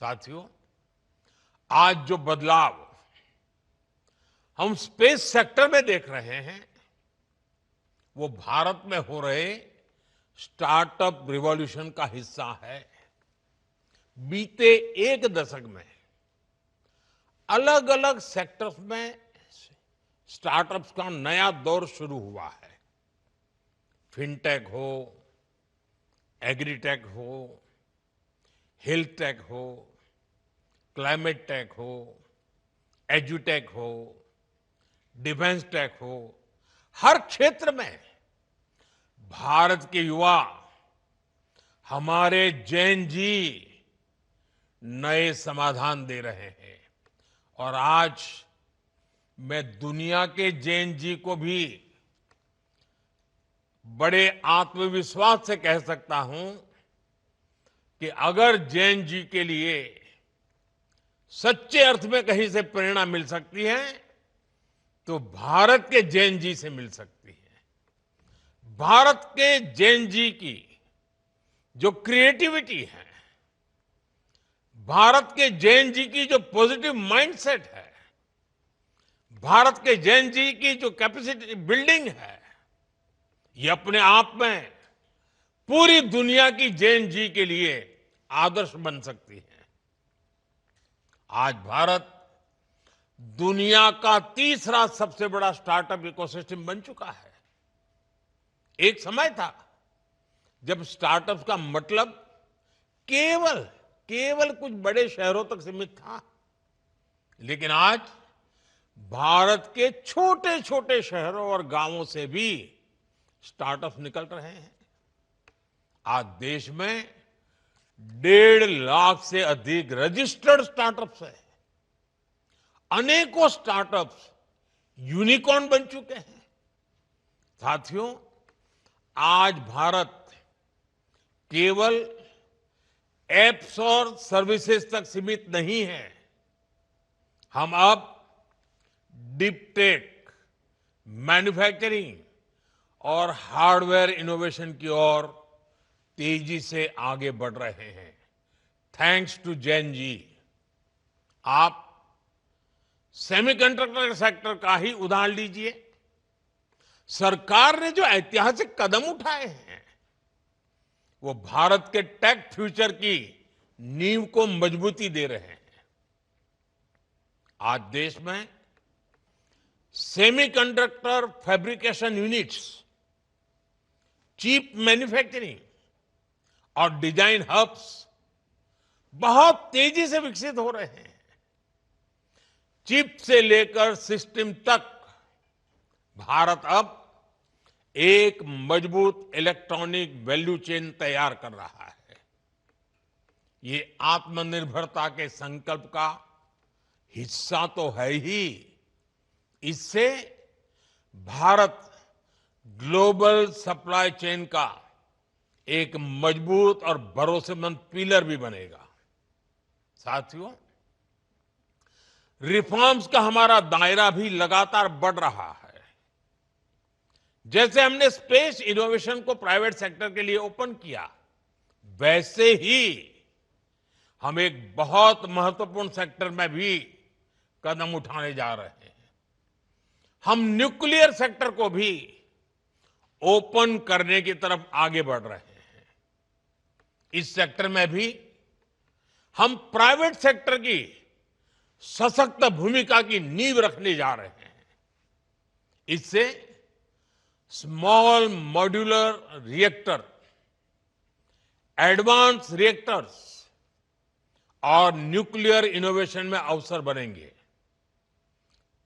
साथियों, आज जो बदलाव हम स्पेस सेक्टर में देख रहे हैं, वो भारत में हो रहे स्टार्टअप रिवॉल्यूशन का हिस्सा है। बीते एक दशक में अलग अलग सेक्टर्स में स्टार्टअप्स का नया दौर शुरू हुआ है। फिनटेक हो, एग्रीटेक हो, हेल्थ टेक हो, क्लाइमेट टेक हो, एजुटेक हो, डिफेंस टेक हो, हर क्षेत्र में भारत के युवा, हमारे जैन जी नए समाधान दे रहे हैं। और आज मैं दुनिया के जैन जी को भी बड़े आत्मविश्वास से कह सकता हूं कि अगर जैन जी के लिए सच्चे अर्थ में कहीं से प्रेरणा मिल सकती है तो भारत के जैन जी से मिल सकती है। भारत के जैन जी की जो क्रिएटिविटी है, भारत के जैन जी की जो पॉजिटिव माइंडसेट है, भारत के जैन जी की जो कैपेसिटी बिल्डिंग है, ये अपने आप में पूरी दुनिया की जैन जी के लिए आदर्श बन सकती है। आज भारत दुनिया का तीसरा सबसे बड़ा स्टार्टअप इकोसिस्टम बन चुका है। एक समय था जब स्टार्टअप का मतलब केवल कुछ बड़े शहरों तक सीमित था, लेकिन आज भारत के छोटे छोटे शहरों और गांवों से भी स्टार्टअप निकल रहे हैं। आज देश में 1.5 लाख से अधिक रजिस्टर्ड स्टार्टअप्स है। अनेकों स्टार्टअप्स यूनिकॉर्न बन चुके हैं। साथियों, आज भारत केवल एप्स और सर्विसेज तक सीमित नहीं है। हम अब डीप टेक, मैन्युफैक्चरिंग और हार्डवेयर इनोवेशन की ओर तेजी से आगे बढ़ रहे हैं। Thanks to Jain ji. आप सेमीकंडक्टर सेक्टर का ही उदाहरण लीजिए। सरकार ने जो ऐतिहासिक कदम उठाए हैं, वो भारत के टेक फ्यूचर की नींव को मजबूती दे रहे हैं। आज देश में semiconductor fabrication units, chip manufacturing और डिजाइन हब्स बहुत तेजी से विकसित हो रहे हैं। चिप से लेकर सिस्टम तक भारत अब एक मजबूत इलेक्ट्रॉनिक वैल्यू चेन तैयार कर रहा है। ये आत्मनिर्भरता के संकल्प का हिस्सा तो है ही। इससे भारत ग्लोबल सप्लाई चेन का एक मजबूत और भरोसेमंद पिलर भी बनेगा। साथियों, रिफॉर्म्स का हमारा दायरा भी लगातार बढ़ रहा है। जैसे हमने स्पेस इनोवेशन को प्राइवेट सेक्टर के लिए ओपन किया, वैसे ही हम एक बहुत महत्वपूर्ण सेक्टर में भी कदम उठाने जा रहे हैं। हम न्यूक्लियर सेक्टर को भी ओपन करने की तरफ आगे बढ़ रहे हैं। इस सेक्टर में भी हम प्राइवेट सेक्टर की सशक्त भूमिका की नींव रखने जा रहे हैं। इससे small modular reactor, advance reactors और न्यूक्लियर इनोवेशन में अवसर बनेंगे।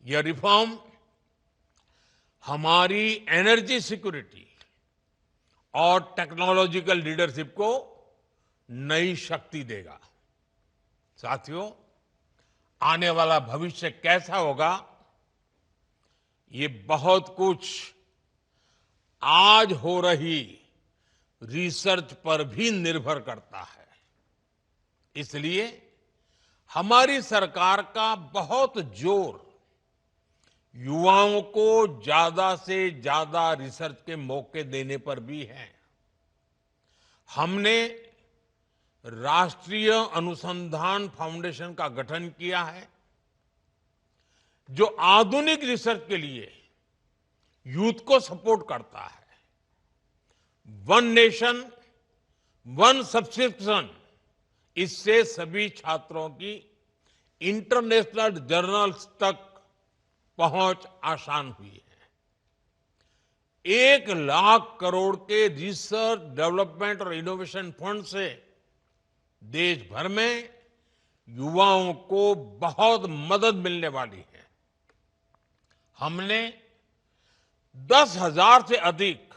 यह रिफॉर्म हमारी एनर्जी सिक्योरिटी और टेक्नोलॉजिकल लीडरशिप को नई शक्ति देगा। साथियों, आने वाला भविष्य कैसा होगा, ये बहुत कुछ आज हो रही रिसर्च पर भी निर्भर करता है। इसलिए हमारी सरकार का बहुत जोर युवाओं को ज्यादा से ज्यादा रिसर्च के मौके देने पर भी है। हमने राष्ट्रीय अनुसंधान फाउंडेशन का गठन किया है, जो आधुनिक रिसर्च के लिए यूथ को सपोर्ट करता है। वन नेशन वन सब्सक्रिप्शन, इससे सभी छात्रों की इंटरनेशनल जर्नल्स तक पहुंच आसान हुई है। 1,00,000 करोड़ के रिसर्च डेवलपमेंट और इनोवेशन फंड से देश भर में युवाओं को बहुत मदद मिलने वाली है। हमने 10,000 से अधिक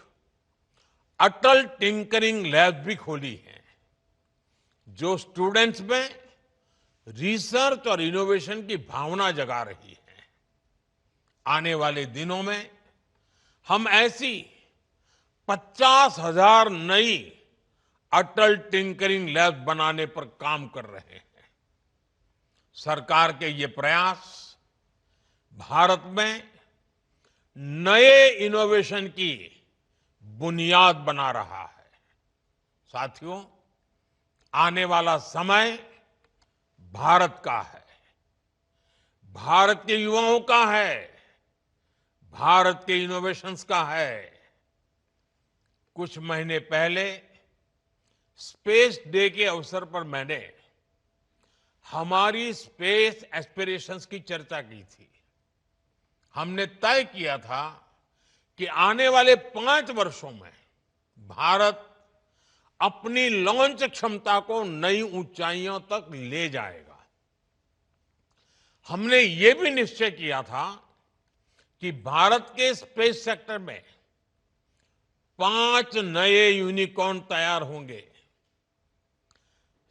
अटल टिंकरिंग लैब भी खोली है, जो स्टूडेंट्स में रिसर्च और इनोवेशन की भावना जगा रही है। आने वाले दिनों में हम ऐसी 50,000 नई अटल टिंकरिंग लैब बनाने पर काम कर रहे हैं। सरकार के ये प्रयास भारत में नए इनोवेशन की बुनियाद बना रहा है। साथियों, आने वाला समय भारत का है, भारत के युवाओं का है, भारत के इनोवेशंस का है। कुछ महीने पहले स्पेस डे के अवसर पर मैंने हमारी स्पेस एस्पिरेशंस की चर्चा की थी। हमने तय किया था कि आने वाले 5 वर्षों में भारत अपनी लॉन्च क्षमता को नई ऊंचाइयों तक ले जाएगा। हमने ये भी निश्चय किया था कि भारत के स्पेस सेक्टर में 5 नए यूनिकॉर्न तैयार होंगे।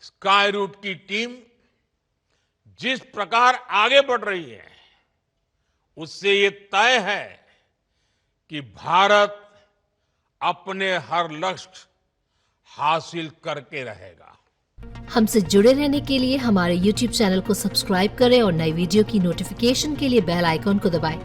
स्काई रूट की टीम जिस प्रकार आगे बढ़ रही है, उससे ये तय है कि भारत अपने हर लक्ष्य हासिल करके रहेगा। हमसे जुड़े रहने के लिए हमारे YouTube चैनल को सब्सक्राइब करें और नई वीडियो की नोटिफिकेशन के लिए बेल आइकॉन को दबाएं।